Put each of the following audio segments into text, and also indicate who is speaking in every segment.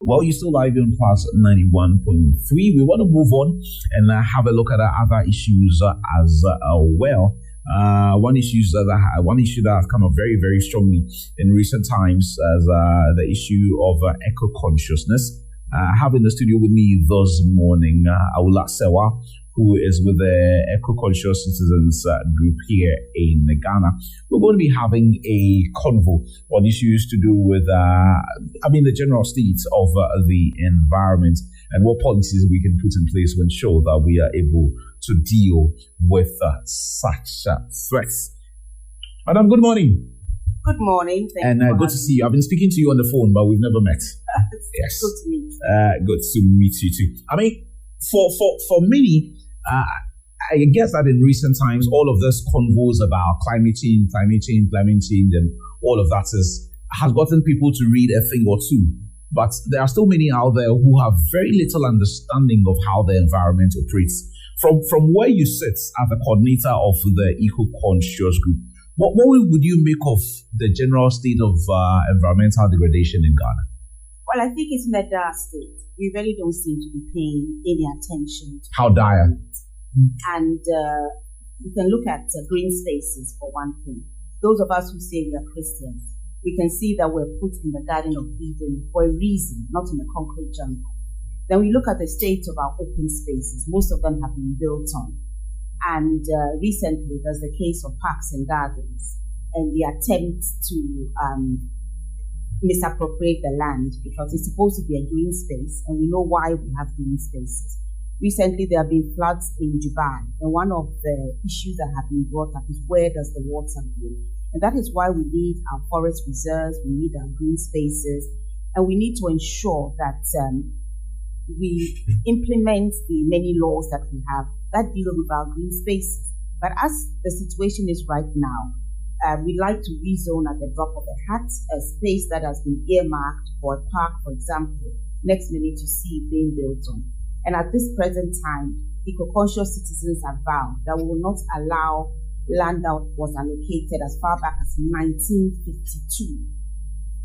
Speaker 1: Well, you're still live on Plus 91.3. We want to move on and have a look at other issues as well. One issue that has come up very, very strongly in recent times as the issue of eco-consciousness. I have in the studio with me this morning Awula Serwah, who is with the Eco-Conscious Citizens group here in Ghana. We're going to be having a convo on issues to do with, the general state of the environment and what policies we can put in place to ensure that we are able to deal with such threats. Madam, good morning.
Speaker 2: Good morning.
Speaker 1: Thank you. And good to see you. I've been speaking to you on the phone, but we've never met.
Speaker 2: Yes. Good to meet you.
Speaker 1: Good to meet you too. I mean, for many, I guess that in recent times, all of this convos about climate change, and all of that has gotten people to read a thing or two. But there are still many out there who have very little understanding of how the environment operates. From where you sit as the coordinator of the Eco-Conscious group, what would you make of the general state of environmental degradation in Ghana?
Speaker 2: Well, I think it's in a dire state. We really don't seem to be paying any attention.
Speaker 1: How dire?
Speaker 2: And you can look at green spaces for one thing. Those of us who say we are Christians, we can see that we're put in the Garden of Eden for a reason, not in a concrete jungle. Then we look at the state of our open spaces. Most of them have been built on. And recently, there's the case of parks and gardens and the attempt to misappropriate the land because it's supposed to be a green space, and we know why we have green spaces. Recently, there have been floods in Dubai, and one of the issues that have been brought up is where does the water go? And that is why we need our forest reserves, we need our green spaces, and we need to ensure that we implement the many laws that we have that deal with our green spaces. But as the situation is right now, we'd like to rezone at the drop of a hat a space that has been earmarked for a park, for example, next minute to see it being built on. And at this present time, Eco-Conscious Citizens have vowed that we will not allow land that was allocated as far back as 1952,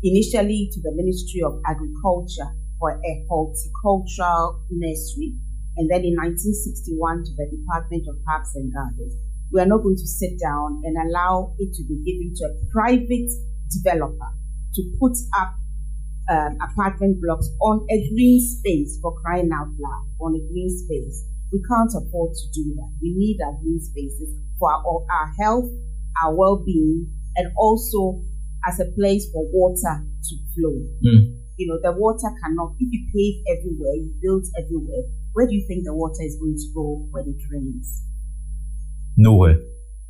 Speaker 2: initially to the Ministry of Agriculture for a horticultural nursery, and then in 1961 to the Department of Parks and Gardens. We are not going to sit down and allow it to be given to a private developer to put up apartment blocks on a green space, for crying out loud, on a green space. We can't afford to do that. We need our green spaces for our health, our well-being, and also as a place for water to flow. You know, the water cannot, if you pave everywhere, you build everywhere, where do you think the water is going to go when it rains?
Speaker 1: Nowhere.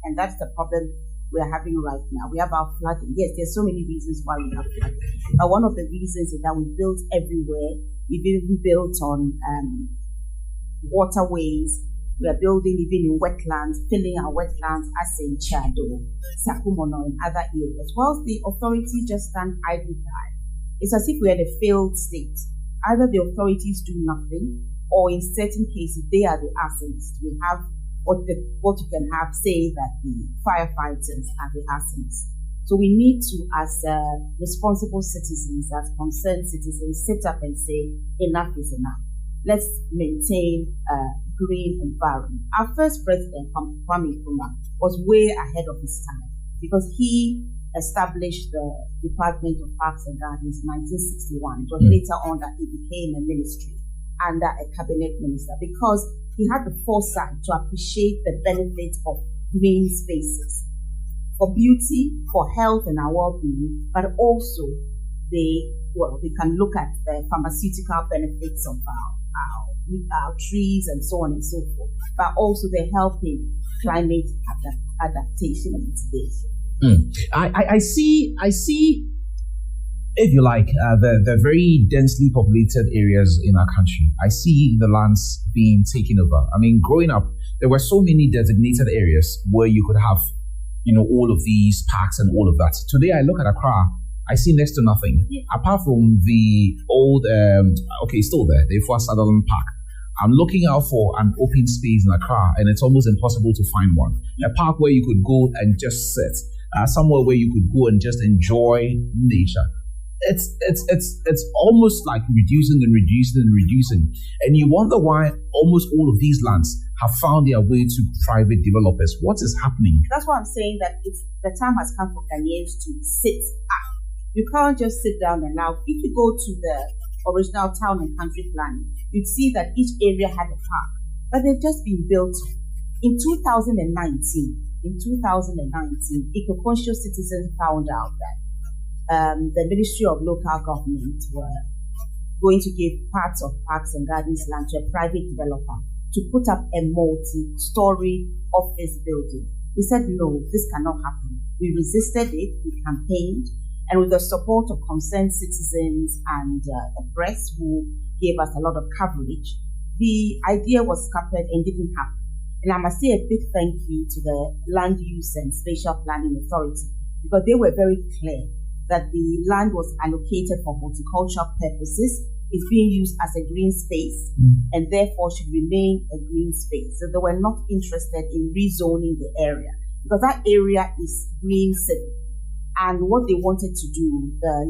Speaker 2: And that's the problem we are having right now. We have our flooding. Yes, there's so many reasons why we have flooding. But one of the reasons is that we built everywhere. We've even built on waterways. We are building even in wetlands, filling our wetlands as in Chado, Sakumono, and other areas. Whilst the authorities just stand idly by. It's as if we are in a failed state. Either the authorities do nothing, or in certain cases, they are the arsonists. We have what you can have say that the firefighters are the arsonists. So we need to, as responsible citizens, as concerned citizens, sit up and say, enough is enough. Let's maintain a green environment. Our first president, Kwame Dwomoh-Agyemang, was way ahead of his time because he established the Department of Parks and Gardens in 1961. It was later on that it became a ministry under a cabinet minister because he had the foresight to appreciate the benefits of green spaces for beauty, for health and our well-being, but also they can look at the pharmaceutical benefits of our trees and so on and so forth, but also they're helping climate adaptation and mitigation.
Speaker 1: I see, if you like, the very densely populated areas in our country. I see the lands being taken over. I mean, growing up, there were so many designated areas where you could have, all of these parks and all of that. Today, I look at Accra, I see next to nothing, apart from the old, still there, the Ifwa Sutherland Park. I'm looking out for an open space in Accra, and it's almost impossible to find one. A park where you could go and just sit. Somewhere where you could go and just enjoy nature. it's almost like reducing and reducing and reducing, and you wonder why almost all of these lands have found their way to private developers. What is happening?
Speaker 2: That's why I'm saying that the time has come for Ghanaians to sit up. You can't just sit down and now. If you go to the original town and country plan, you'd see that each area had a park, but they've just been built. In 2019, Eco-Conscious Citizens found out that the Ministry of Local Government were going to give parts of Parks and Gardens land to a private developer to put up a multi-story office building. We said, no, this cannot happen. We resisted it, we campaigned, and with the support of concerned citizens and the press who gave us a lot of coverage, the idea was scuppered and didn't happen. And I must say a big thank you to the Land Use and Spatial Planning Authority, because they were very clear that the land was allocated for horticultural purposes, is being used as a green space, and therefore should remain a green space. So they were not interested in rezoning the area, because that area is green city. And what they wanted to do, the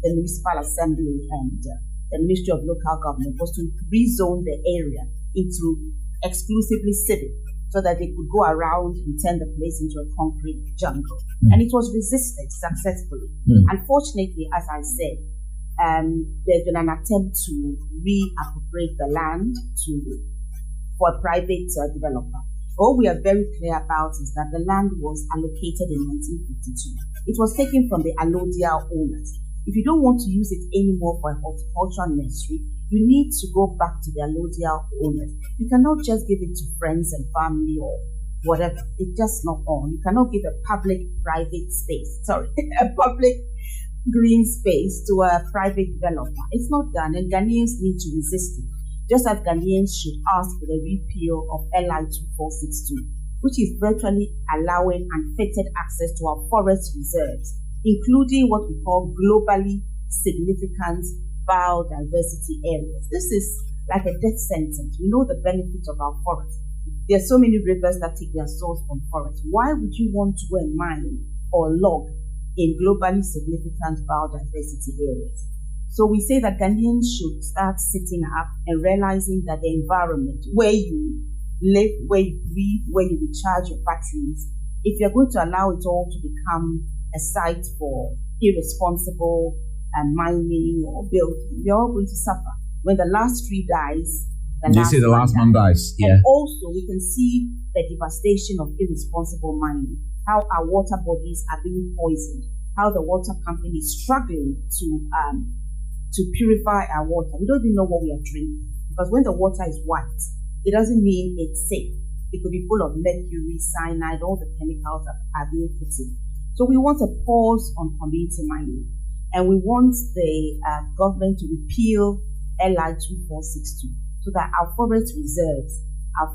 Speaker 2: municipal assembly and the Ministry of Local Government, was to rezone the area into exclusively civic, so that they could go around and turn the place into a concrete jungle. And it was resisted successfully. Unfortunately, as I said, there's been an attempt to reappropriate the land for a private developer. All we are very clear about is that the land was allocated in 1952. It was taken from the allodial owners. If you don't want to use it anymore for a horticultural nursery, you need to go back to the allodial owners. You cannot just give it to friends and family or whatever. It's just not on. You cannot give a public green space to a private developer. It's not done, and Ghanaians need to resist it. Just as Ghanaians should ask for the repeal of LI 2462, which is virtually allowing unfettered access to our forest reserves, including what we call globally significant biodiversity areas. This is like a death sentence. We know the benefits of our forests. There are so many rivers that take their source from forests. Why would you want to go and mine or log in globally significant biodiversity areas? So we say that Ghanaians should start sitting up and realizing that the environment where you live, where you breathe, where you recharge your batteries, if you're going to allow it all to become a site for irresponsible mining or building, we're all going to suffer. When the last tree dies,
Speaker 1: the last man dies. Yeah.
Speaker 2: And also, we can see the devastation of irresponsible mining, how our water bodies are being poisoned, how the water company is struggling to purify our water. We don't even know what we are drinking, because when the water is white, it doesn't mean it's safe. It could be full of mercury, cyanide, all the chemicals that are being put in. So we want a pause on community mining. And we want the government to repeal LI 2462 so that our forest reserves are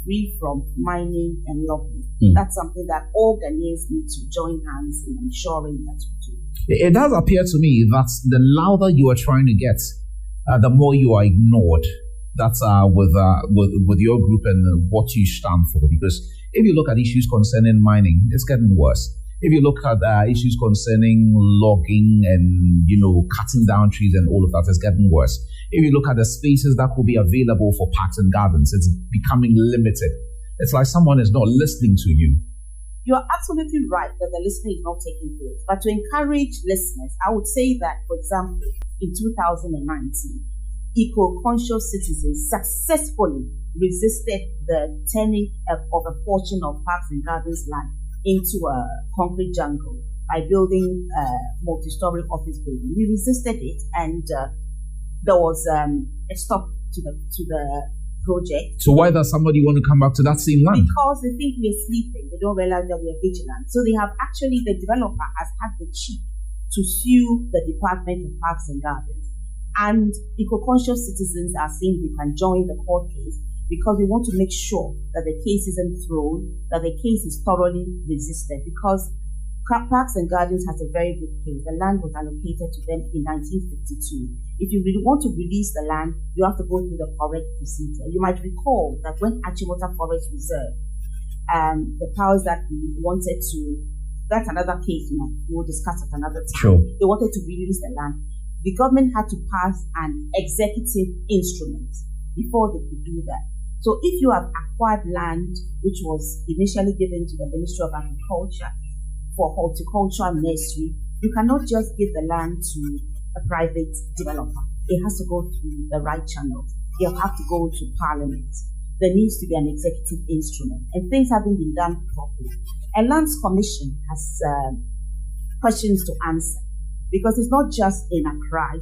Speaker 2: free from mining and logging. That's something that all Ghanaians need to join hands in ensuring that we do.
Speaker 1: It does appear to me that the louder you are trying to get, the more you are ignored. That's with your group and what you stand for. Because if you look at issues concerning mining, it's getting worse. If you look at issues concerning logging and, cutting down trees and all of that, it's getting worse. If you look at the spaces that could be available for parks and gardens, it's becoming limited. It's like someone is not listening to you.
Speaker 2: You're absolutely right that the listening is not taking place. But to encourage listeners, I would say that, for example, in 2019, Eco-Conscious Citizens successfully resisted the turning of a portion of Parks and Gardens land into a concrete jungle by building a multi-story office building. We resisted it, and there was a stop to the project.
Speaker 1: So why does somebody want to come back to that same land?
Speaker 2: Because they think we're sleeping. They don't realize that we're vigilant. So the developer has had the cheek to sue the Department of Parks and Gardens. And Eco-Conscious Citizens are saying we can join the court case, because we want to make sure that the case isn't thrown, that the case is thoroughly resisted, because Parks and Gardens has a very good case. The land was allocated to them in 1952. If you really want to release the land, you have to go through the correct procedure. You might recall that when Achimota Forest Reserve, the powers that we wanted to that's another case, we'll discuss at another time.
Speaker 1: Sure.
Speaker 2: They wanted to release the land. The government had to pass an executive instrument before they could do that. So if you have acquired land, which was initially given to the Ministry of Agriculture for horticultural nursery, you cannot just give the land to a private developer. It has to go through the right channels. You have to go to Parliament. There needs to be an executive instrument, and things haven't been done properly. A Lands Commission has questions to answer, because it's not just in Accra,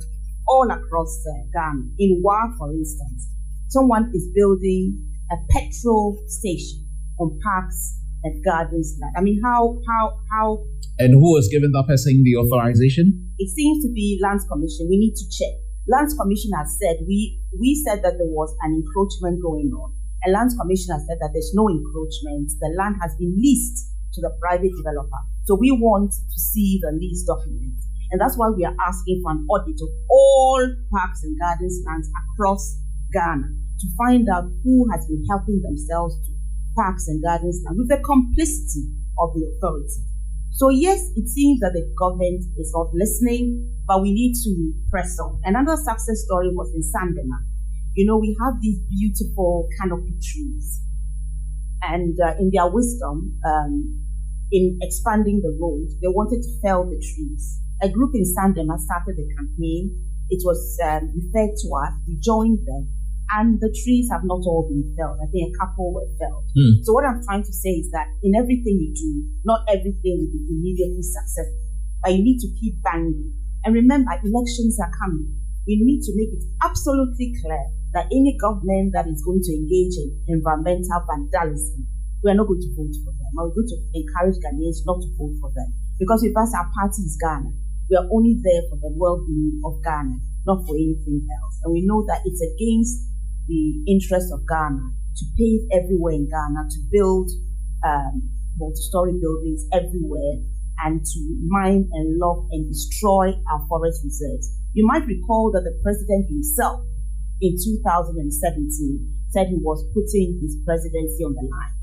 Speaker 2: all across Ghana. In Wa, for instance, someone is building a petrol station on Parks and Gardens land. I mean, how?
Speaker 1: And who has given that person the authorization?
Speaker 2: It seems to be Lands Commission. We need to check. Lands Commission has said, we said that there was an encroachment going on. And Lands Commission has said that there's no encroachment. The land has been leased to the private developer. So we want to see the lease documents. And that's why we are asking for an audit of all parks and gardens lands across Ghana to find out who has been helping themselves to parks and gardens land with the complicity of the authority. So yes, it seems that the government is not listening, but we need to press on. Another success story was in Sandema. We have these beautiful canopy trees. And in their wisdom, in expanding the road, they wanted to fell the trees. A group in Sandema started the campaign. It was referred to us. We joined them. And the trees have not all been felled. I think a couple were felled. So what I'm trying to say is that in everything you do, not everything will be immediately successful. But you need to keep banging. And remember, elections are coming. We need to make it absolutely clear that any government that is going to engage in environmental vandalism, we are not going to vote for them. We're going to encourage Ghanaians not to vote for them. Because with us, our party is Ghana. We are only there for the well-being of Ghana, not for anything else. And we know that it's against the interest of Ghana to pave everywhere in Ghana, to build multi-story buildings everywhere, and to mine and log and destroy our forest reserves. You might recall that the president himself in 2017 said he was putting his presidency on the line.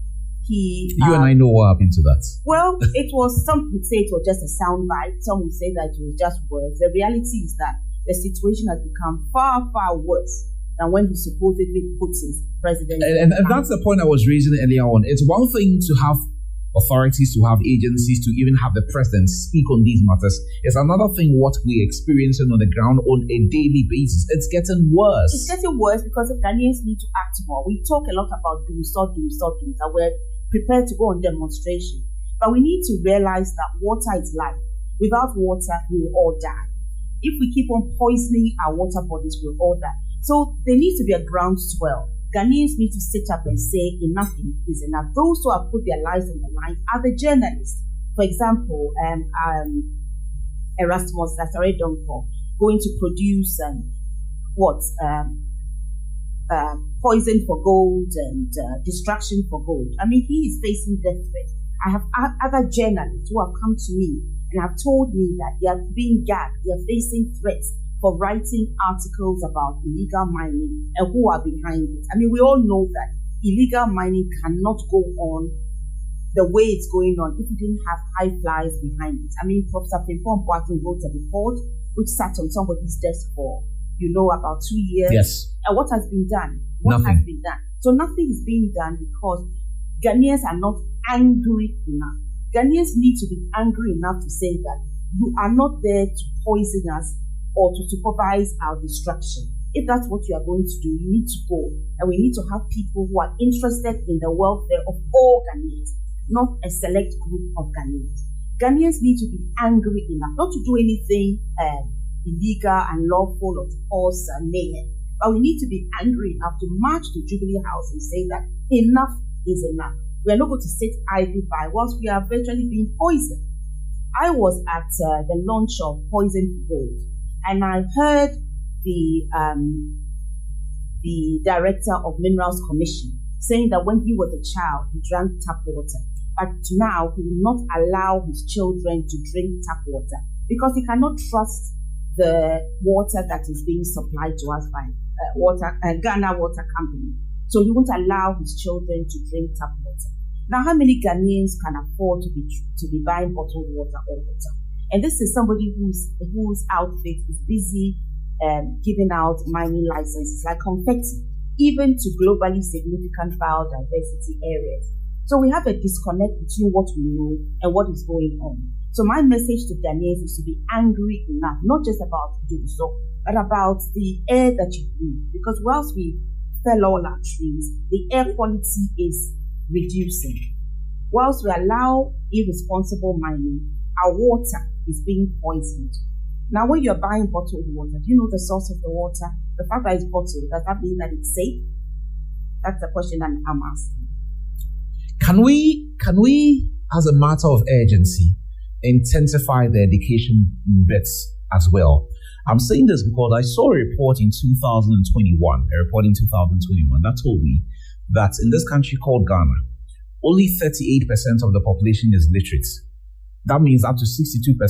Speaker 1: You and I know what happened to that.
Speaker 2: Well, it was, some would say it was just a soundbite. Some would say that it was just words. The reality is that the situation has become far, far worse than when he supposedly put his presidency.
Speaker 1: And that's the point I was raising earlier on. It's one thing to have authorities, to have agencies, to even have the president speak on these matters. It's another thing what we're experiencing on the ground on a daily basis. It's getting worse.
Speaker 2: It's getting worse because the Ghanaians need to act more. We talk a lot about doom, that we're prepared to go on demonstration. But we need to realize that water is life. Without water, we will all die. If we keep on poisoning our water bodies, we'll all die. So there needs to be a groundswell. Ghanaians need to sit up and say enough is enough. Those who have put their lives on the line are the journalists. For example, Erasmus Donko going to produce poison for gold and distraction for gold. I mean, he is facing death threat. I have other journalists who have come to me and have told me that they are being gagged, they are facing threats for writing articles about illegal mining and who are behind it. I mean, we all know that illegal mining cannot go on the way it's going on if you didn't have high flyers behind it. I mean, Professor Kwaku wrote a report which sat on somebody's desk for, about 2 years.
Speaker 1: Yes.
Speaker 2: And what has been done? What
Speaker 1: Nothing.
Speaker 2: has been done? So nothing is being done because Ghanaians are not angry enough. Ghanaians need to be angry enough to say that you are not there to poison us or to supervise our destruction. If that's what you are going to do, you need to go. And we need to have people who are interested in the welfare of all Ghanaians, not a select group of Ghanaians. Ghanaians need to be angry enough, not to do anything illegal and lawful or to cause mayhem. But we need to be angry enough to march to Jubilee House and say that enough is enough. We are not going to sit idly by whilst we are virtually being poisoned. I was at the launch of Poison for Gold, and I heard the director of Minerals Commission saying that when he was a child, he drank tap water. But now he will not allow his children to drink tap water because he cannot trust the water that is being supplied to us by Ghana Water Company. So he won't allow his children to drink tap water. Now, how many Ghanaians can afford to be buying bottled water all the time? And this is somebody whose outfit is busy giving out mining licenses like confetti, even to globally significant biodiversity areas. So we have a disconnect between what we know and what is going on. So my message to Ghanaians is to be angry enough, not just about doing so, but about the air that you breathe. Because whilst we fell all our trees, the air quality is reducing. Whilst we allow irresponsible mining, our water is being poisoned. Now, when you're buying bottled water, do you know the source of the water? The fact that it's bottled, does that mean that it's safe? That's the question that I'm asking.
Speaker 1: Can we, as a matter of urgency, intensify the education bits as well? I'm saying this because I saw a report in 2021, that told me that in this country called Ghana, only 38% of the population is literate. That means up to 62%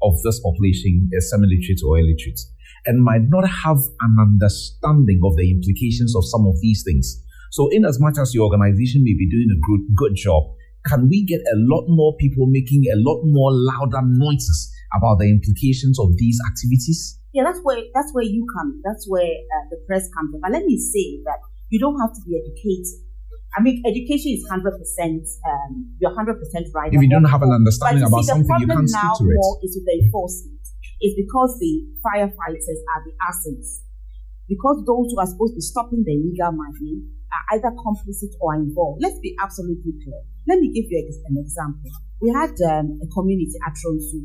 Speaker 1: of this population is semi-literate or illiterate and might not have an understanding of the implications of some of these things. So in as much as your organization may be doing a good job, can we get a lot more people making a lot more louder noises about the implications of these activities?
Speaker 2: Yeah, that's where you come. That's where the press comes in. But let me say that you don't have to be educated. I mean, education is 100%. You're 100% right.
Speaker 1: If you don't have an understanding about something, you can't speak to it.
Speaker 2: The problem now more is with the enforcement. It's because the firefighters are the assassins. Because those who are supposed to be stopping the illegal mining are either complicit or involved. Let's be absolutely clear. Let me give you an example. We had a community at Tronsu.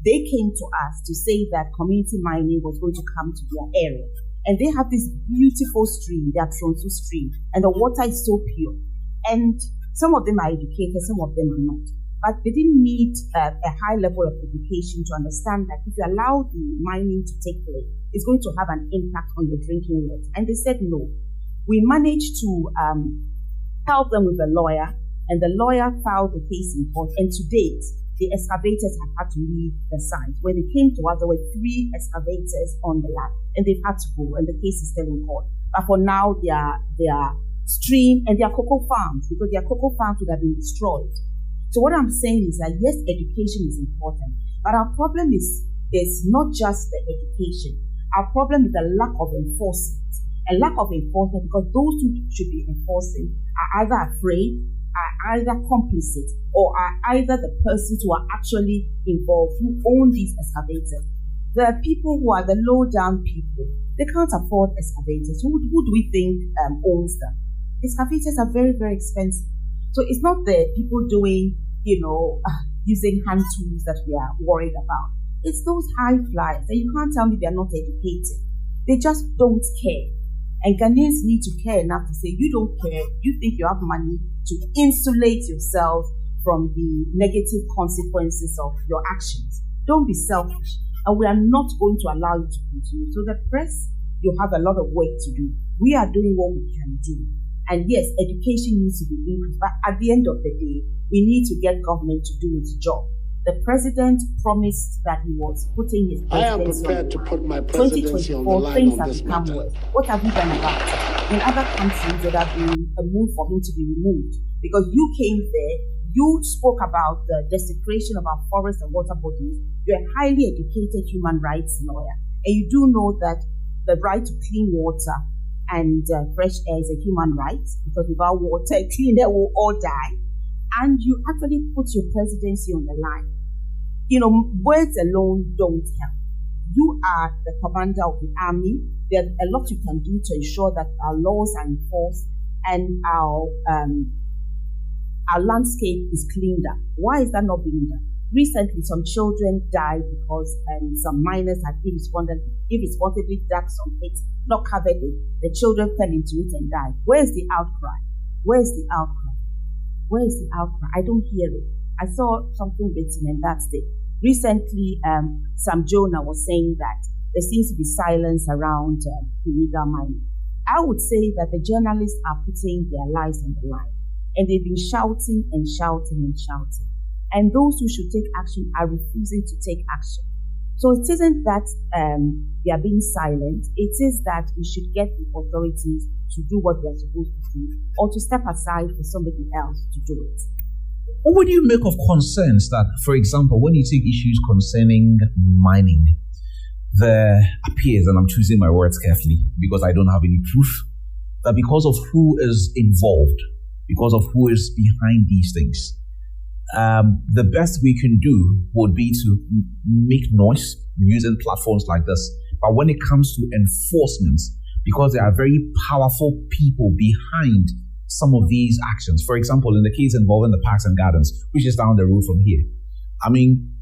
Speaker 2: They came to us to say that community mining was going to come to their area. And they have this beautiful stream, their Tronsu stream, and the water is so pure. And some of them are educated, some of them are not. But they didn't need a high level of education to understand that if you allow the mining to take place, it's going to have an impact on your drinking water. And they said no. We managed to help them with a lawyer, and the lawyer filed the case in court. And to date, the excavators have had to leave the site. When they came to us, there were 3 excavators on the land, and they've had to go, and the case is still in court. But for now, their stream and their cocoa farms, because their cocoa farms would have been destroyed. So what I'm saying is that, yes, education is important, but our problem is not just the education. Our problem is the lack of enforcement. A lack of enforcement because those who should be enforcing are either afraid, are either complicit, or are either the persons who are actually involved, who own these excavators. The people who are the low-down people, they can't afford excavators. Who do we think owns them? Excavators are very, very expensive. So it's not the people doing, using hand tools that we are worried about. It's those high flyers, and you can't tell me they're not educated. They just don't care. And Ghanaians need to care enough to say, you don't care, you think you have money to insulate yourself from the negative consequences of your actions. Don't be selfish. And we are not going to allow you to continue. So the press, you have a lot of work to do. We are doing what we can do. And yes, education needs to be increased. But at the end of the day, we need to get government to do its job. The president promised that he was putting his presidency
Speaker 3: I am prepared to put my presidency on the line on this matter.
Speaker 2: Worse. What have you done about it? In other countries, there have been a move for him to be removed because you came there, you spoke about the desecration of our forests and water bodies. You're a highly educated human rights lawyer, and you do know that the right to clean water and fresh air is a human right because without water, clean air will all die. And you actually put your presidency on the line. Words alone don't help. You are the commander of the army. There's a lot you can do to ensure that our laws are enforced and our landscape is cleaned up. Why is that not being done? Recently, some children died because some miners had irresponsibly dug some pits, not covered it. The children fell into it and died. Where's the outcry? Where's the outcry? Where is the outcry? I don't hear it. I saw something written and that's it. Recently, Sam Jonah was saying that there seems to be silence around illegal mining. I would say that the journalists are putting their lives on the line and they've been shouting and shouting and shouting. And those who should take action are refusing to take action. So it isn't that they are being silent. It is that we should get the authorities to do what they're supposed to do, or to step aside for somebody else to do it.
Speaker 1: What do you make of concerns that, for example, when you take issues concerning mining, there appears, and I'm choosing my words carefully because I don't have any proof, that because of who is involved, because of who is behind these things, the best we can do would be to make noise using platforms like this. But when it comes to enforcement, because there are very powerful people behind some of these actions, for example, in the case involving the parks and gardens, which is down the road from here, I mean,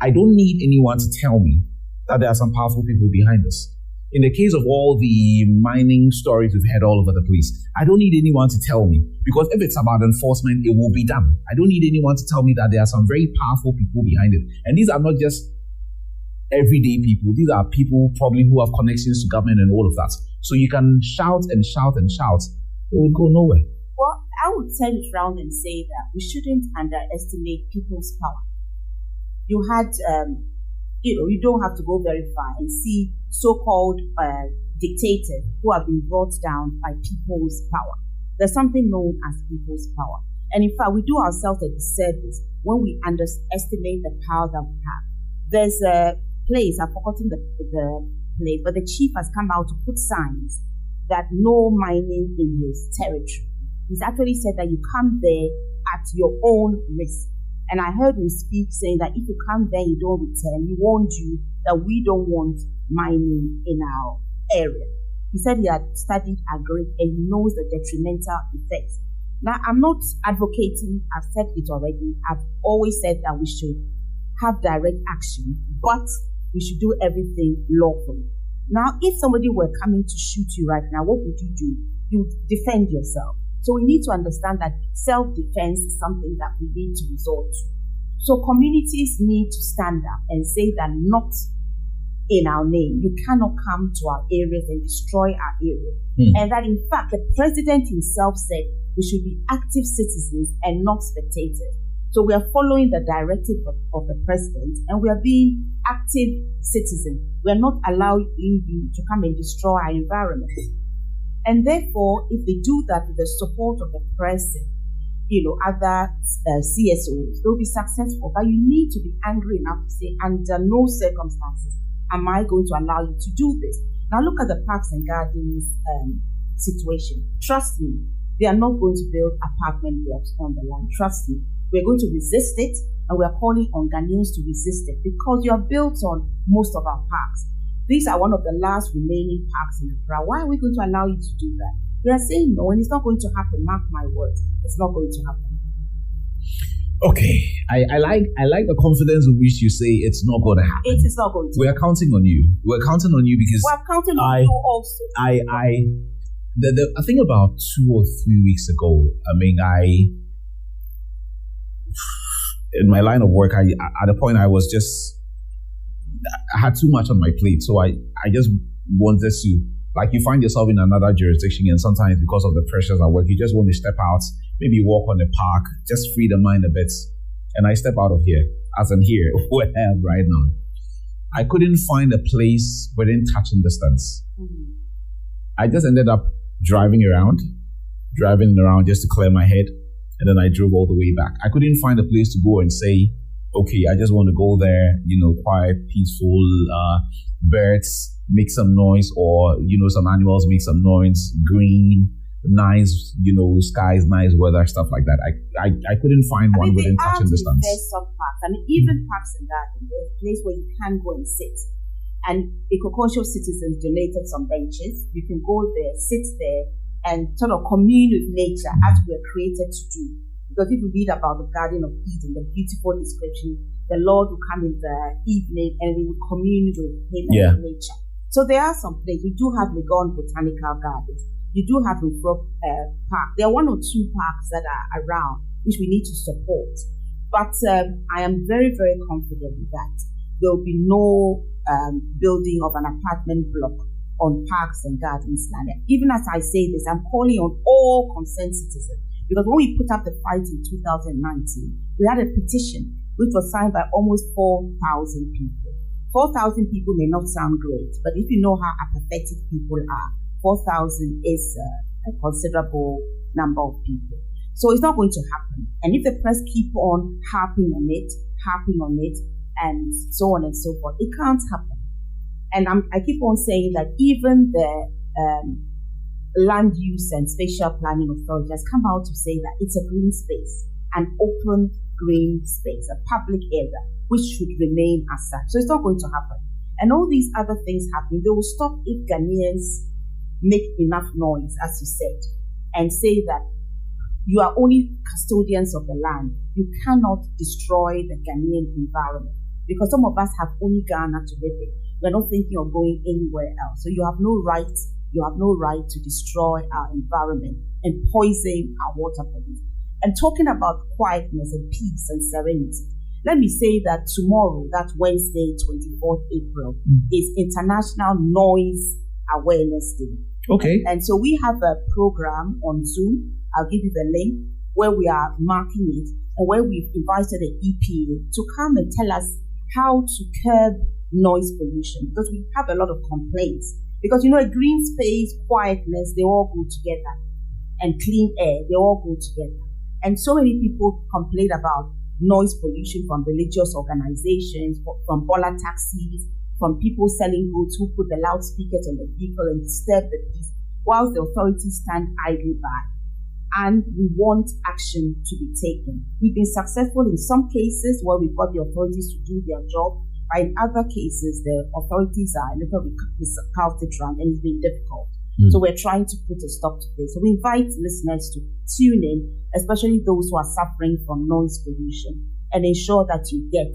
Speaker 1: I don't need anyone to tell me that there are some powerful people behind this. In the case of all the mining stories we've had all over the place, I don't need anyone to tell me, because if it's about enforcement, it will be done. I don't need anyone to tell me that there are some very powerful people behind it. And these are not just everyday people. These are people probably who have connections to government and all of that. So you can shout and shout and shout. It will go nowhere.
Speaker 2: Well, I would turn it around and say that we shouldn't underestimate people's power. You had... you don't have to go very far and see so-called dictators who have been brought down by people's power. There's something known as people's power. And in fact, we do ourselves a disservice when we underestimate the power that we have. There's a place, I've forgotten the place, but the chief has come out to put signs that no mining in his territory. He's actually said that you come there at your own risk. And I heard him speak saying that if you come there, you don't return. He warned you that we don't want mining in our area. He said he had studied agri and he knows the detrimental effects. Now, I'm not advocating, I've said it already. I've always said that we should have direct action, but we should do everything lawfully. Now, if somebody were coming to shoot you right now, what would you do? You would defend yourself. So we need to understand that self-defense is something that we need to resort to. So communities need to stand up and say that not in our name. You cannot come to our areas and destroy our areas. And that in fact, the president himself said we should be active citizens and not spectators. So we are following the directive of the president and we are being active citizens. We are not allowing you to come and destroy our environment. And therefore, if they do that with the support of the press, other CSOs, they'll be successful. But you need to be angry enough to say, under no circumstances am I going to allow you to do this. Now look at the parks and gardens situation. Trust me, they are not going to build apartment blocks on the land. Trust me. We're going to resist it, and we're calling on Ghanaians to resist it because you are built on most of our parks. These are one of the last remaining parks in Accra. Why are we going to allow you to do that? We are saying no, and it's not going to happen. Mark my words, it's not going to happen.
Speaker 1: Okay, I like the confidence with which you say it's not going to happen.
Speaker 2: It is not going to.
Speaker 1: We are counting on you. We're counting on you because
Speaker 2: we're counting on you also.
Speaker 1: I think about 2 or 3 weeks ago. In my line of work, at a point I had too much on my plate, so I just wanted to, like, you find yourself in another jurisdiction and sometimes because of the pressures at work, you just want to step out, maybe walk on the park, just free the mind a bit. And I step out of here, as I'm here, where I am right now. I couldn't find a place within touching distance. I just ended up driving around just to clear my head, and then I drove all the way back. I couldn't find a place to go and say, okay, I just want to go there, quiet, peaceful, birds make some noise, or, some animals make some noise, green, nice, skies, nice weather, stuff like that. I couldn't find one within touching distance.
Speaker 2: There's some parks, even parks and gardens, there's a place where you can go and sit. And Eco-Conscious Citizens donated some benches. You can go there, sit there, and sort of commune with nature as we are created to do. Because if you read about the Garden of Eden, the beautiful description, the Lord will come in the evening and we will commune with Him and nature. So there are some places. We do have Legon Botanical Gardens. You do have Rufro Park. There are 1 or 2 parks that are around, which we need to support. But I am very, very confident that there will be no building of an apartment block on parks and gardens land. Even as I say this, I'm calling on all concerned citizens. Because when we put up the fight in 2019, we had a petition which was signed by almost 4,000 people. 4,000 people may not sound great, but if you know how apathetic people are, 4,000 is a considerable number of people. So it's not going to happen. And if the press keep on harping on it, and so on and so forth, it can't happen. And I keep on saying that even the Land Use and Spatial Planning Authority has come out to say that it's a green space, an open green space, a public area, which should remain as such. So it's not going to happen. And all these other things happening, they will stop if Ghanaians make enough noise, as you said, and say that you are only custodians of the land. You cannot destroy the Ghanaian environment, because some of us have only Ghana to live in. We're not thinking of going anywhere else. So you have no right to destroy our environment and poison our water bodies. And talking about quietness and peace and serenity, let me say that tomorrow, that Wednesday, 24th April, is International Noise Awareness Day.
Speaker 1: Okay.
Speaker 2: And so we have a program on Zoom. I'll give you the link, where we are marking it and where we've invited the EPA to come and tell us how to curb noise pollution, because we have a lot of complaints. Because, a green space, quietness, they all go together. And clean air, they all go together. And so many people complain about noise pollution from religious organizations, from Bola taxis, from people selling goods who put the loudspeakers on the vehicle and disturb the peace, whilst the authorities stand idly by. And we want action to be taken. We've been successful in some cases where we've got the authorities to do their job, but in other cases, the authorities are a little bit recalcitrant and it's been difficult. So we're trying to put a stop to this. So we invite listeners to tune in, especially those who are suffering from noise pollution, and ensure that you get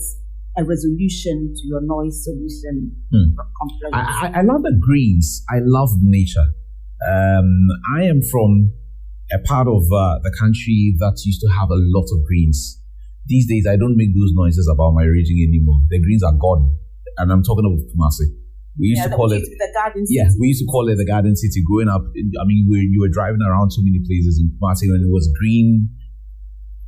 Speaker 2: a resolution to your noise solution complaints.
Speaker 1: I love the greens. I love nature. I am from a part of the country that used to have a lot of greens. These days, I don't make those noises about my region anymore. The greens are gone. And I'm talking about Kumasi. We used to call it
Speaker 2: the Garden City.
Speaker 1: Yeah, we used to call it the Garden City. Growing up, you were driving around so many places in Kumasi and it was green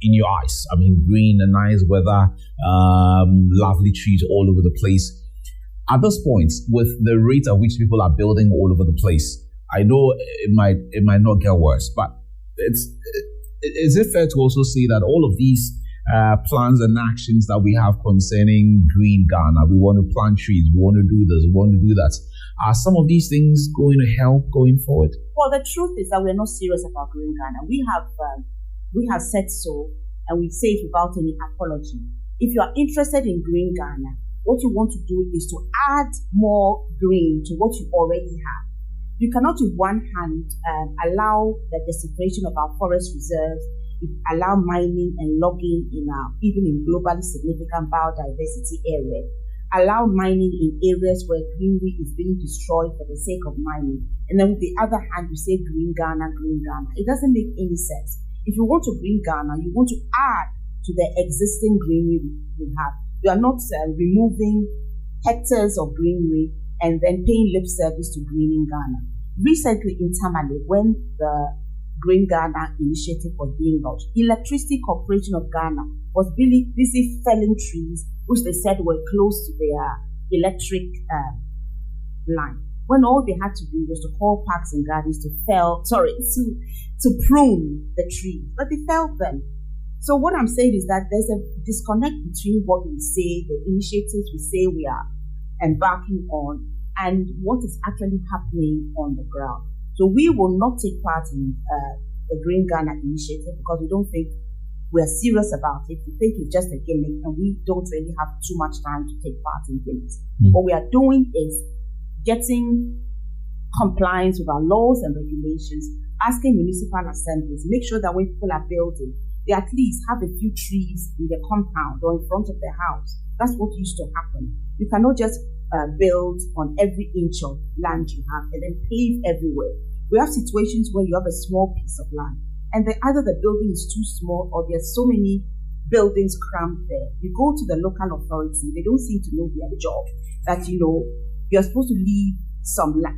Speaker 1: in your eyes. Green and nice weather, lovely trees all over the place. At this point, with the rate at which people are building all over the place, I know it might not get worse, but is it fair to also say that all of these plans and actions that we have concerning green Ghana, we want to plant trees, we want to do this, we want to do that, are some of these things going to help going forward?
Speaker 2: Well, the truth is that we're not serious about green Ghana. We have said so, and we say it without any apology. If you are interested in green Ghana, what you want to do is to add more green to what you already have. You cannot, with one hand, allow the desecration of our forest reserves, allow mining and logging even in globally significant biodiversity areas, allow mining in areas where greenery is being destroyed for the sake of mining. And then with the other hand, you say green Ghana, green Ghana. It doesn't make any sense. If you want to green Ghana, you want to add to the existing greenery we have. You are not removing hectares of greenery and then paying lip service to greening Ghana. Recently in Tamale, when the Green Ghana initiative was being launched, Electricity Corporation of Ghana was busy felling trees, which they said were close to their electric line. When all they had to do was to call Parks and Gardens to prune the trees, but they felled them. So what I'm saying is that there's a disconnect between what we say, the initiatives we say we are embarking on, and what is actually happening on the ground. So we will not take part in the Green Ghana initiative because we don't think we are serious about it. We think it's just a gimmick and we don't really have too much time to take part in gimmicks. What we are doing is getting compliance with our laws and regulations, asking municipal assemblies, make sure that when people are building, they at least have a few trees in their compound or in front of their house. That's what used to happen. You cannot just build on every inch of land you have and then pave everywhere. We have situations where you have a small piece of land and then either the building is too small or there's so many buildings crammed there. You go to the local authority, they don't seem to know their job, that you're supposed to leave some land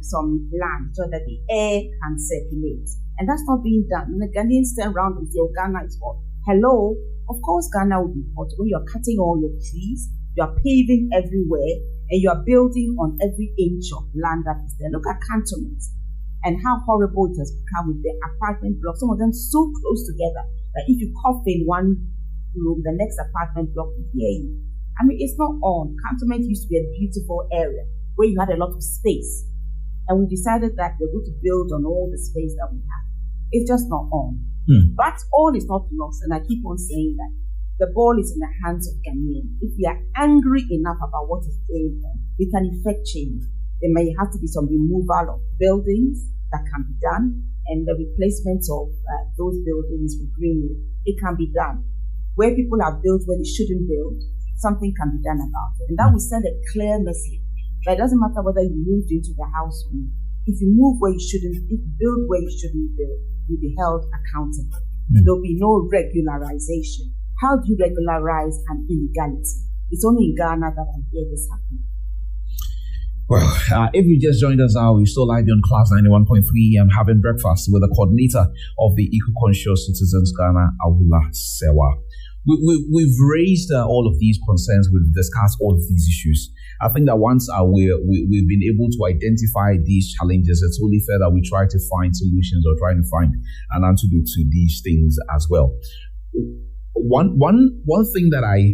Speaker 2: so that the air can circulate. And that's not being done. And the Ghanaians turn around and say, Ghana is hot. Hello? Of course Ghana will be hot when you're cutting all your trees You are paving everywhere, and you are building on every inch of land that is there. Look at cantonments and how horrible it has become with the apartment blocks. Some of them so close together that if you cough in one room, the next apartment block will hear you. I mean, it's not on. Cantonment used to be a beautiful area where you had a lot of space. And we decided that we're going to build on all the space that we have. It's just not on. But all is not lost. And I keep on saying that the ball is in the hands of Ghanaians. If we are angry enough about what is going on, we can effect change. There may have to be some removal of buildings that can be done, and the replacement of those buildings with greenery. It can be done. Where people have built where they shouldn't build, something can be done about it. And that will send a clear message. But it doesn't matter whether you moved into the house or not. If you move where you shouldn't, if you build where you shouldn't build, you'll be held accountable. There'll be no regularization. How do you regularize an illegality? It's only in Ghana that I hear this happening.
Speaker 1: Well, if you just joined us now, we're still live on Class 91.3. I'm having breakfast with the coordinator of the Eco-Conscious Citizens Awula Serwah. We've raised all of these concerns. We've discussed all of these issues. I think that once we've been able to identify these challenges, it's only fair that we try to find solutions or try to find an antidote to these things as well. One thing that I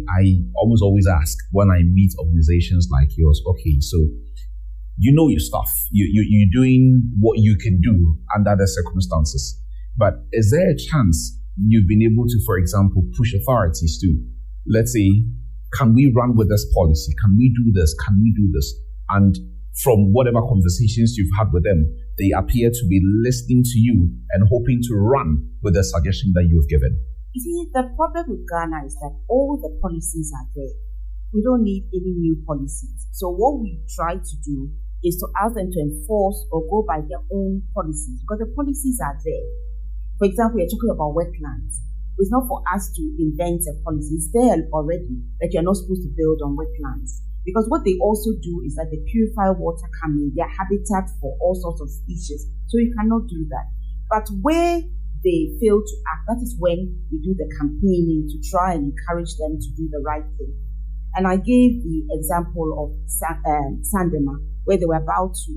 Speaker 1: almost always ask when I meet organizations like yours, okay, so you know your stuff, you're doing what you can do under the circumstances, but is there a chance you've been able to, for example, push authorities to, let's say, can we run with this policy? Can we do this? Can we do this? And from whatever conversations you've had with them, they appear to be listening to you and hoping to run with the suggestion that you've given.
Speaker 2: You see, the problem with Ghana is that all the policies are there. We don't need any new policies. So what we try to do is to ask them to enforce or go by their own policies, because the policies are there. For example, we're talking about wetlands. It's not for us to invent a policy. It's there already that you're not supposed to build on wetlands. Because what they also do is that they purify water coming. They're habitat for all sorts of species. So you cannot do that. But where they fail to act, that is when we do the campaigning to try and encourage them to do the right thing. And I gave the example of Sandema, where they were about to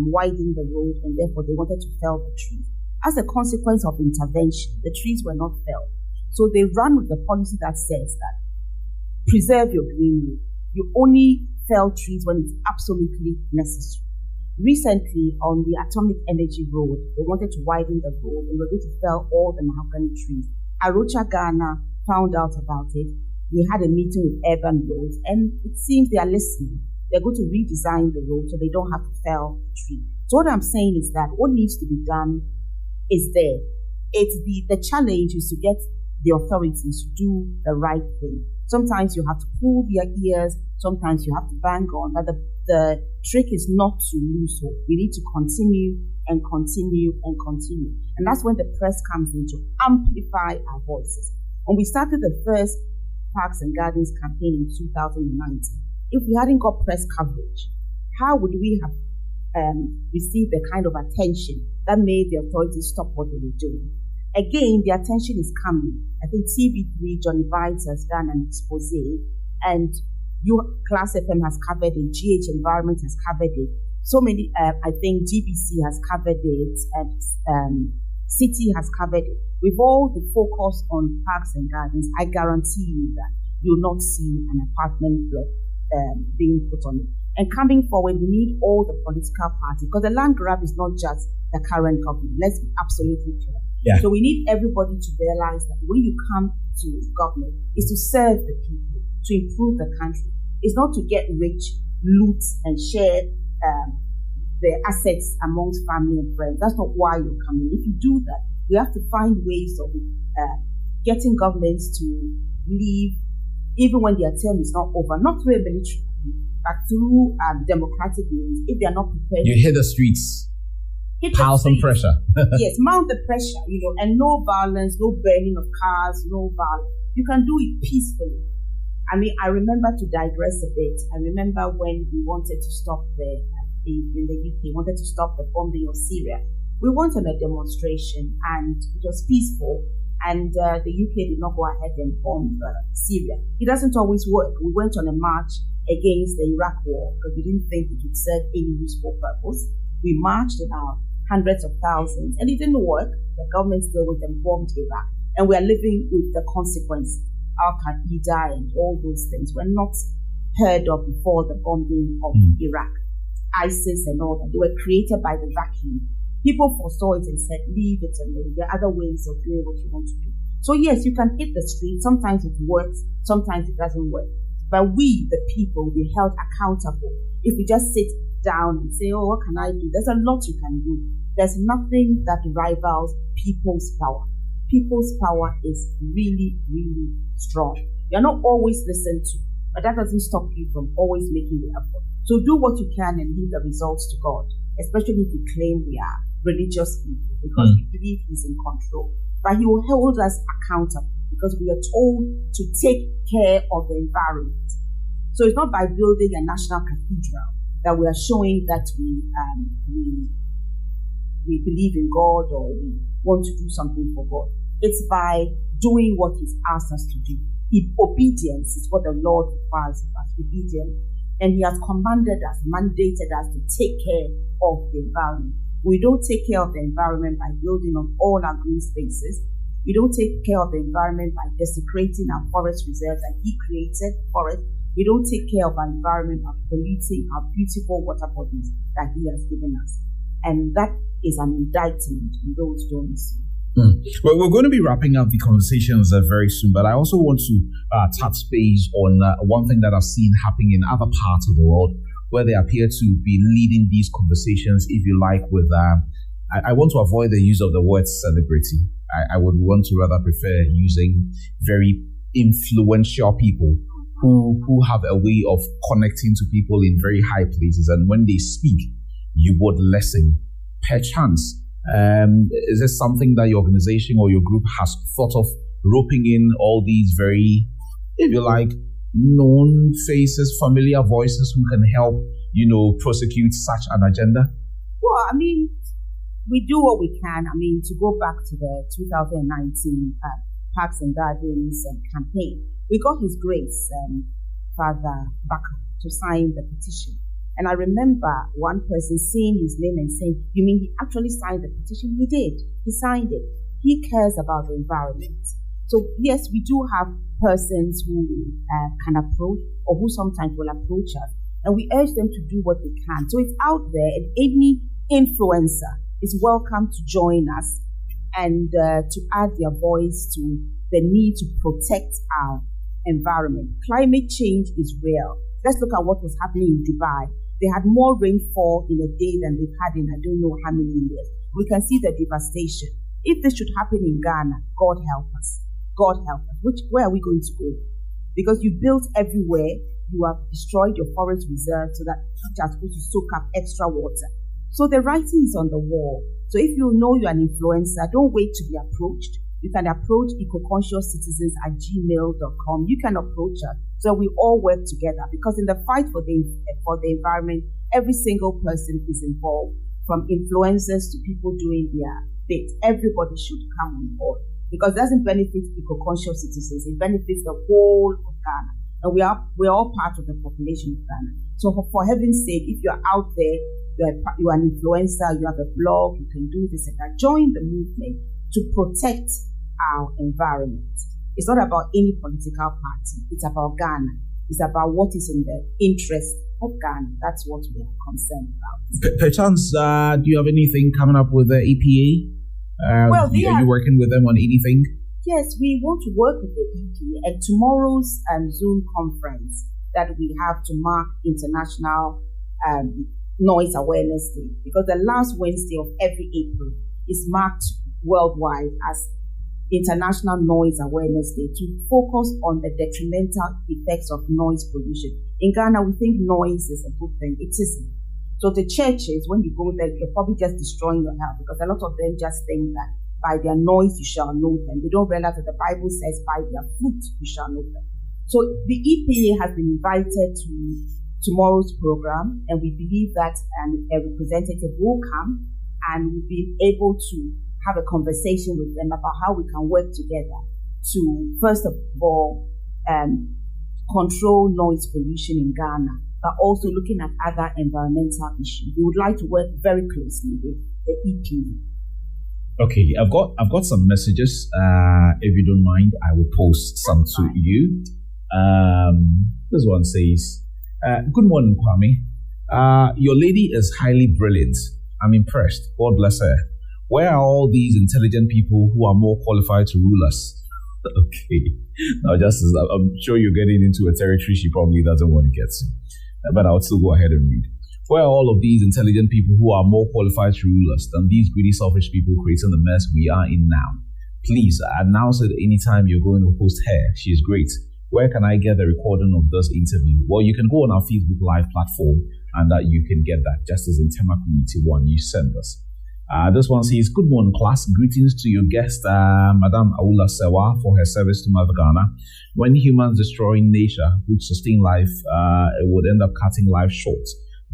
Speaker 2: widen the road and therefore they wanted to fell the trees. As a consequence of intervention, the trees were not felled. So they run with the policy that says that preserve your greenery. You only fell trees when it's absolutely necessary. Recently, on the Atomic Energy Road, they wanted to widen the road and were going to fell all the mahogany trees. Arocha Ghana found out about it. We had a meeting with Urban Roads, and it seems they are listening. They're going to redesign the road so they don't have to fell the tree. So what I'm saying is that what needs to be done is there. It's the challenge is to get the authorities to do the right thing. Sometimes you have to pull their ears, sometimes you have to bang on, but the trick is not to lose hope. We need to continue and continue and continue. And that's when the press comes in to amplify our voices. When we started the first Parks and Gardens campaign in 2019, if we hadn't got press coverage, how would we have received the kind of attention that made the authorities stop what they were doing? Again, the attention is coming. I think TV3, Johnny Bites has done an expose, and Class FM has covered it, GH Environment has covered it. So many, I think GBC has covered it, and City has covered it. With all the focus on parks and gardens, I guarantee you that you'll not see an apartment block being put on it. And coming forward, we need all the political parties, because the land grab is not just the current government. Let's be absolutely clear.
Speaker 1: Yeah.
Speaker 2: So we need everybody to realize that when you come to government, is to serve the people, to improve the country. It's not to get rich, loot, and share the assets amongst family and friends. That's not why you're coming. If you do that, we have to find ways of getting governments to leave, even when their term is not over, not through a military coup, but through democratic means. If they are not prepared,
Speaker 1: you hit the streets. Pile some pressure.
Speaker 2: Yes, mount the pressure, and no violence, no burning of cars, no violence. You can do it peacefully. I mean, I remember, to digress a bit, I remember when we wanted to stop in the UK, wanted to stop the bombing of Syria. We went on a demonstration and it was peaceful. And the UK did not go ahead and bomb Syria. It doesn't always work. We went on a march against the Iraq war because we didn't think it would serve any useful purpose. We marched in our hundreds of thousands, and it didn't work. The government still went and bombed Iraq, and we are living with the consequence. Al-Qaeda and all those things were not heard of before the bombing of Iraq. ISIS and all that, they were created by the vacuum. People foresaw it and said, leave it alone. There are other ways of doing what you want to do. So yes, you can hit the street. Sometimes it works, sometimes it doesn't work. But we, the people, will be held accountable. If we just sit down and say, oh, what can I do? There's a lot you can do. There's nothing that rivals people's power. People's power is really, really strong. You're not always listened to, but that doesn't stop you from always making the effort. So do what you can and leave the results to God, especially if we claim we are religious people, because we believe He's in control. But He will hold us accountable because we are told to take care of the environment. So it's not by building a national cathedral that we are showing that we believe in God or we want to do something for God. It's by doing what He's asked us to do. Obedience is what the Lord requires of us, obedience. And He has commanded us, mandated us to take care of the environment. We don't take care of the environment by building on all our green spaces. We don't take care of the environment by desecrating our forest reserves that He created for it. We don't take care of our environment by polluting our beautiful water bodies that He has given us. And that is an indictment on those who don't see.
Speaker 1: Well, we're going to be wrapping up the conversations very soon, but I also want to touch base on one thing that I've seen happening in other parts of the world where they appear to be leading these conversations, if you like, with, I want to avoid the use of the word celebrity. I would want to rather prefer using very influential people who have a way of connecting to people in very high places. And when they speak, you would listen. Perchance, is this something that your organization or your group has thought of, roping in all these very, if you like, known faces, familiar voices who can help, prosecute such an agenda?
Speaker 2: Well, I mean, we do what we can. I mean, to go back to the 2019 Parks and Gardens campaign, we got His Grace, Father Kwaku, to sign the petition. And I remember one person saying his name and saying, you mean he actually signed the petition? He did. He signed it. He cares about the environment. So yes, we do have persons who can approach or who sometimes will approach us. And we urge them to do what they can. So it's out there, and any influencer is welcome to join us and to add their voice to the need to protect our environment. Climate change is real. Let's look at what was happening in Dubai. They had more rainfall in a day than they've had in I don't know how many years. We can see the devastation. If this should happen in Ghana, God help us. God help us. Where are we going to go? Because you built everywhere, you have destroyed your forest reserve so that which are supposed to soak up extra water. So the writing is on the wall. So if you know you're an influencer, don't wait to be approached. You can approach Eco-Conscious Citizens at gmail.com. You can approach us. So we all work together, because in the fight for the environment, every single person is involved, from influencers to people doing their bit. Everybody should come on board, because it doesn't benefit Eco-Conscious citizens. It benefits the whole of Ghana. And we're all part of the population of Ghana. So for heaven's sake, if you're out there, you're an influencer, you have a blog, you can do this and that, join the movement to protect our environment. It's not about any political party. It's about Ghana. It's about what is in the interest of Ghana. That's what we are concerned about.
Speaker 1: Perchance, do you have anything coming up with the EPA?
Speaker 2: Well,
Speaker 1: are you working with them on anything?
Speaker 2: Yes, we want to work with the EPA. And tomorrow's Zoom conference that we have to mark International Noise Awareness Day, because the last Wednesday of every April is marked worldwide as International Noise Awareness Day, to focus on the detrimental effects of noise pollution. In Ghana, we think noise is a good thing. It isn't. So the churches, when you go there, you're probably just destroying your health, because a lot of them just think that by their noise you shall know them. They don't realize that the Bible says by their fruit you shall know them. So the EPA has been invited to tomorrow's program, and we believe that a representative will come and will be able to have a conversation with them about how we can work together to, first of all, control noise pollution in Ghana, but also looking at other environmental issues. We would like to work very closely with the EPD.
Speaker 1: Okay, I've got some messages. If you don't mind, I will post some to you. This one says, "Good morning, Kwame. Your lady is highly brilliant. I'm impressed. God bless her. Where are all these intelligent people who are more qualified to rule us?" Okay. Now, just as I'm sure you're getting into a territory she probably doesn't want to get to, but I'll still go ahead and read. "Where are all of these intelligent people who are more qualified to rule us than these greedy, selfish people creating the mess we are in now? Please announce it anytime you're going to host her. She is great. Where can I get the recording of this interview?" Well, you can go on our Facebook Live platform and you can get that just as in Tema Community 1 you send us. This one says, "Good morning, class. Greetings to your guest, Madam Awula Serwah, for her service to Mother Ghana. When humans destroy nature, which sustain life, it would end up cutting life short.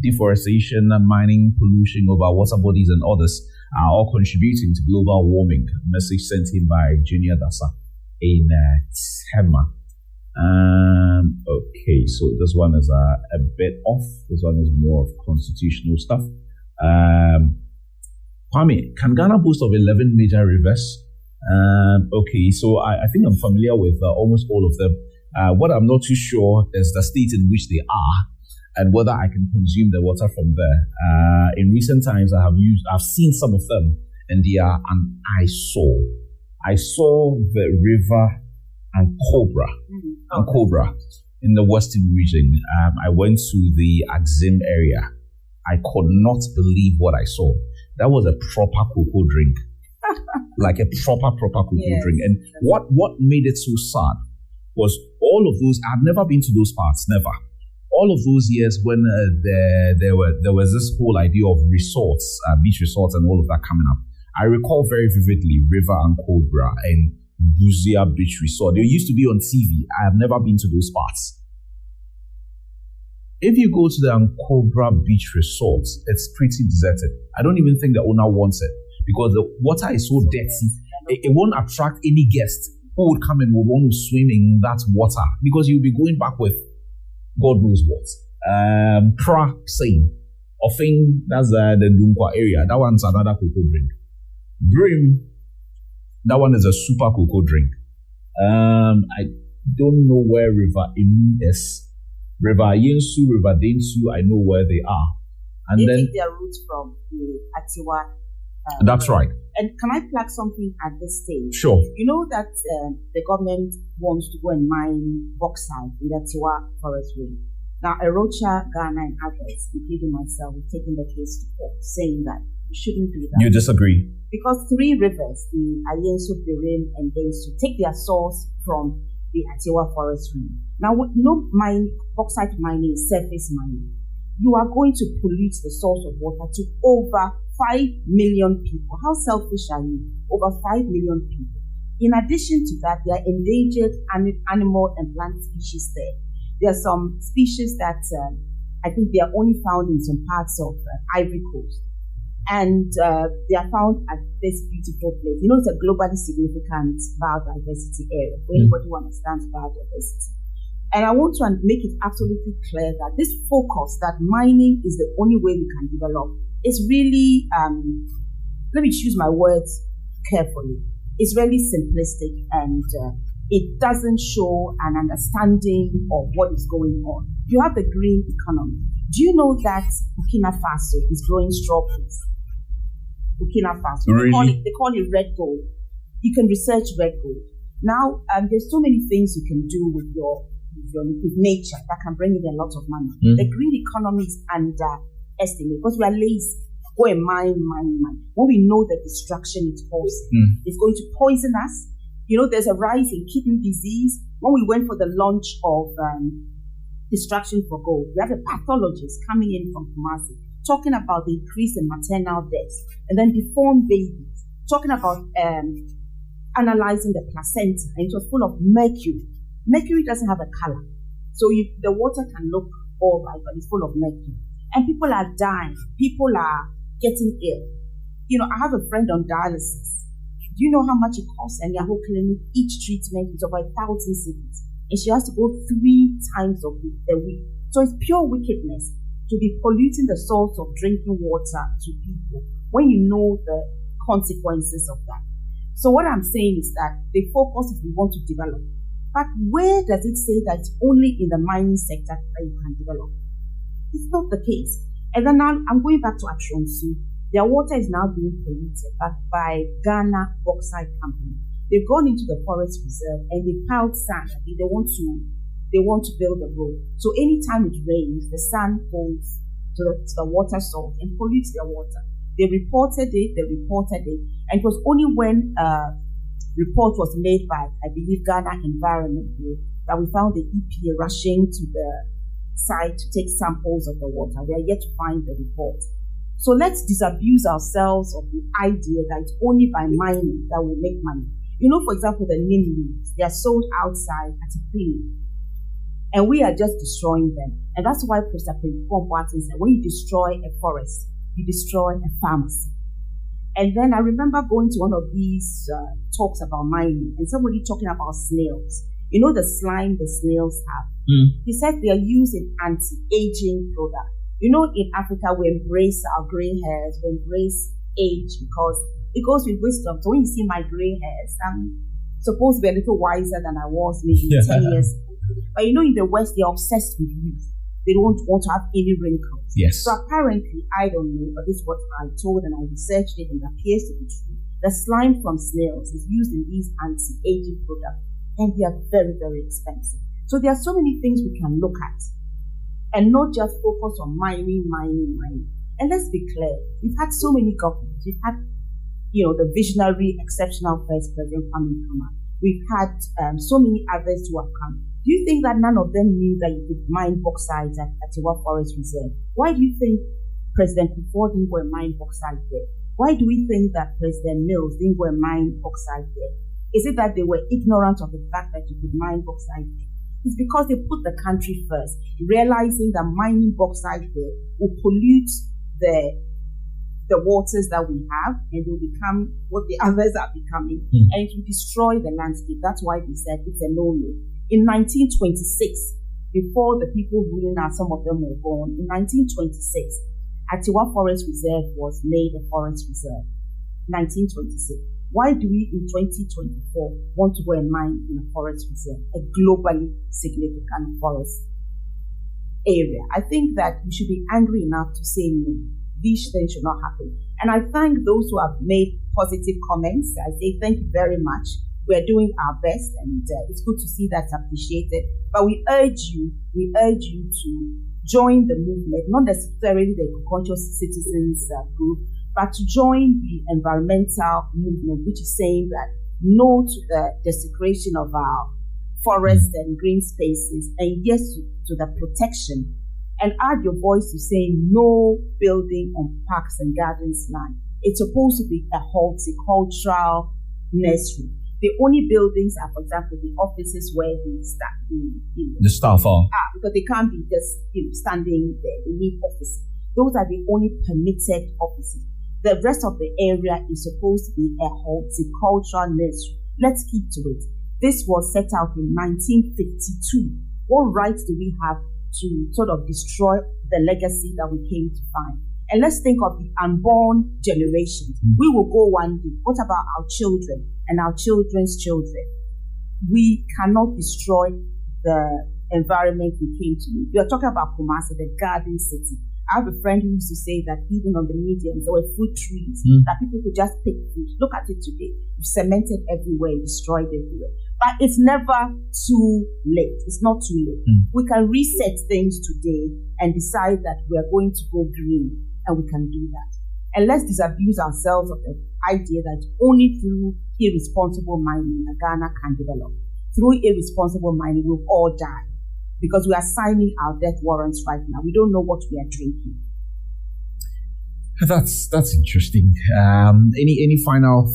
Speaker 1: Deforestation, mining, pollution over water bodies and others are all contributing to global warming." Message sent in by Junior Dasa in Tema. Okay, so this one is a bit off. This one is more of constitutional stuff. Kwame, can Ghana boast of 11 major rivers? Okay, so I think I'm familiar with almost all of them. What I'm not too sure is the state in which they are and whether I can consume the water from there. In recent times, I've seen some of them, and they are an eyesore. I saw the river and Cobra in the western region. I went to the Axim area. I could not believe what I saw. That was a proper cocoa drink. Like a proper cocoa drink. And what made it so sad was all of those, I've never been to those parts, never. All of those years when there was this whole idea of resorts, beach resorts and all of that coming up, I recall very vividly River and Cobra and Buzia Beach Resort. They used to be on TV. I have never been to those parts. If you go to the Cobra Beach Resort, it's pretty deserted. I don't even think the owner wants it because the water is so dirty. It won't attract any guest who would come and would want to swim in that water because you'll be going back with God knows what. Pra saying, often that's the Lunkwa area. That one's another cocoa drink. Brim, that one is a super cocoa drink. I don't know where River Inu is. River Yensu, River Densu, I know where they are. And
Speaker 2: they
Speaker 1: then
Speaker 2: take their roots from the Atiwa.
Speaker 1: That's right.
Speaker 2: And can I plug something at this stage?
Speaker 1: Sure.
Speaker 2: You know that the government wants to go and mine bauxite in the Atiwa Forest Range. Now, Erocha, Ghana, and others, including myself, have taken the case to court, saying that we shouldn't do that.
Speaker 1: You disagree? Because
Speaker 2: 3 rivers, the Ayensu, Birim, and Densu, take their source from the Atiwa Forest Range. Now, bauxite mining is surface mining. You are going to pollute the source of water to over 5 million people. How selfish are you? Over 5 million people. In addition to that, there are endangered animal and plant species there. There are some species that I think they are only found in some parts of Ivory Coast. And they are found at this beautiful place. You know, it's a globally significant biodiversity area for anybody who understands biodiversity. And I want to make it absolutely clear that this focus that mining is the only way we can develop is really, let me choose my words carefully, it's really simplistic and it doesn't show an understanding of what is going on. You have the green economy. Do you know that Burkina Faso is growing strawberries? Burkina Faso.
Speaker 1: Really?
Speaker 2: They call it red gold. You can research red gold. Now, there's so many things you can do with nature that can bring in a lot of money. The green economy is underestimated because we are lazy. Go and mine. When we know the destruction it's causing, it's going to poison us. You know, there's a rise in kidney disease. When we went for the launch of Distraction for Gold, we have a pathologist coming in from Kumasi talking about the increase in maternal deaths and then deformed babies, talking about analyzing the placenta, and it was full of mercury. Mercury doesn't have a color. So the water can look all right, but it's full of mercury. And people are dying. People are getting ill. I have a friend on dialysis. Do you know how much it costs? And Yahoo Clinic, each treatment is over 1,000 cities. And she has to go 3 times a week. So it's pure wickedness to be polluting the source of drinking water to people when you know the consequences of that. So what I'm saying is that they focus if we want to develop. But where does it say that it's only in the mining sector that you can develop? It's not the case. And then now I'm going back to Atronsu. Their water is now being polluted by Ghana Bauxite Company. They've gone into the forest reserve and they piled sand. They want to build a road. So anytime it rains, the sand falls to the water source and pollutes their water. They reported it, and it was only when a report was made by, I believe, Ghana Environment Group that we found the EPA rushing to the site to take samples of the water. We are yet to find the report. So let's disabuse ourselves of the idea that it's only by mining that we'll make money. For example, the neem leaves, they are sold outside at a premium. And we are just destroying them. And that's why Professor Dwomoh-Agyemang said, when you destroy a forest, you destroy a pharmacy. And then I remember going to one of these talks about mining and somebody talking about snails. The slime the snails have. He said they are used in anti-aging products. In Africa, we embrace our gray hairs, we embrace age because it goes with wisdom. So when you see my gray hairs, I'm supposed to be a little wiser than I was maybe 10 years ago. But in the West, they're obsessed with youth. They don't want to have any wrinkles.
Speaker 1: Yes.
Speaker 2: So apparently, I don't know, but this is what I told and I researched it and it appears to be true. The slime from snails is used in these anti-aging products and they are very, very expensive. So there are so many things we can look at and not just focus on mining. And let's be clear, we've had so many governments. We've had, the visionary, exceptional First President Kwame Dwomoh-Agyemang. We've had so many others who have come. Do you think that none of them knew that you could mine bauxite at Atiwa Forest Reserve? Why do you think President Kufuor didn't go and mine bauxite there? Why do we think that President Mills didn't go and mine bauxite there? Is it that they were ignorant of the fact that you could mine bauxite there? It's because they put the country first, realizing that mining bauxite there will pollute the waters that we have and will become what the others are becoming. And it will destroy the landscape. That's why we said it's a no-no. In 1926, before the people ruling us, some of them were born, in 1926, Atiwa Forest Reserve was made a forest reserve. 1926. Why do we in 2024 want to go and mine in a forest reserve, a globally significant forest area? I think that we should be angry enough to say no. These things should not happen. And I thank those who have made positive comments. I say thank you very much. We are doing our best and it's good to see that's appreciated. But we urge you to join the movement, not necessarily the Eco-Conscious Citizens group, but to join the environmental movement, which is saying that no to the desecration of our forests and green spaces, and yes to the protection. And add your voice to saying no building on parks and gardens land. It's supposed to be a horticultural nursery. The only buildings are, for example, the offices where the staff are. Because they can't be just standing there. They need offices. Those are the only permitted offices. The rest of the area is supposed to be a horticultural nursery. Let's keep to it. This was set out in 1952. What rights do we have to sort of destroy the legacy that we came to find? And let's think of the unborn generations. We will go one day. What about our children and our children's children? We cannot destroy the environment we came to live. You are talking about Kumasi, the garden city. I have a friend who used to say that even on the medians, there were fruit trees that people could just pick fruit. Look at it today. You've cemented everywhere, destroyed everywhere. But it's never too late. It's not too late. We can reset things today and decide that we are going to go green, and we can do that. And let's disabuse ourselves of the idea that only through irresponsible mining that Ghana can develop. Through irresponsible mining, we'll all die. Because we are signing our death warrants right now. We don't know what we are drinking.
Speaker 1: That's interesting. Any final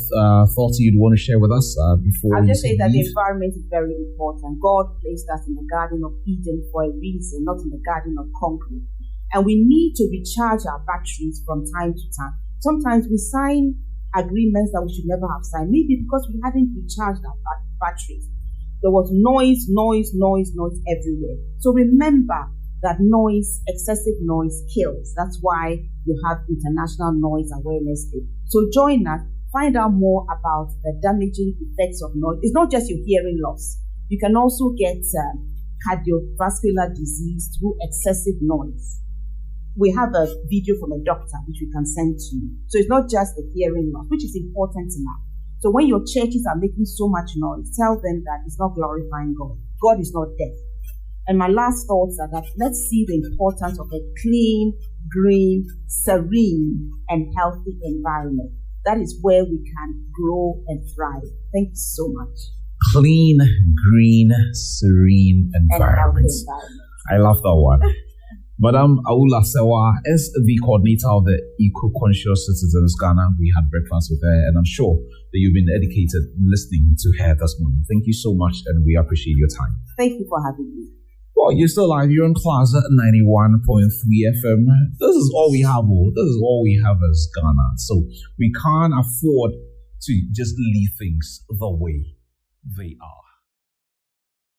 Speaker 1: thoughts you'd want to share with us before?
Speaker 2: I'll just say that the environment is very important. God placed us in the Garden of Eden for a reason, not in the Garden of concrete. And we need to recharge our batteries from time to time. Sometimes we sign agreements that we should never have signed, maybe because we hadn't recharged our batteries. There was noise everywhere. So remember that excessive noise kills. That's why you have International Noise Awareness Day. So join us, find out more about the damaging effects of noise. It's not just your hearing loss. You can also get cardiovascular disease through excessive noise. We have a video from a doctor which we can send to you. So it's not just the hearing loss, which is important enough. So when your churches are making so much noise, tell them that it's not glorifying God. God is not deaf. And my last thoughts are that let's see the importance of a clean, green, serene, and healthy environment. That is where we can grow and thrive. Thank you so much.
Speaker 1: Clean, green, serene environment. I love that one. Madam Awula Serwah is the coordinator of the Eco-Conscious Citizens Ghana. We had breakfast with her, and I'm sure that you've been educated listening to her this morning. Thank you so much, and we appreciate your time.
Speaker 2: Thank you for having me.
Speaker 1: Well, you're still live. You're on Class 91.3 FM. This is all we have. This is all we have as Ghana. So we can't afford to just leave things the way they are.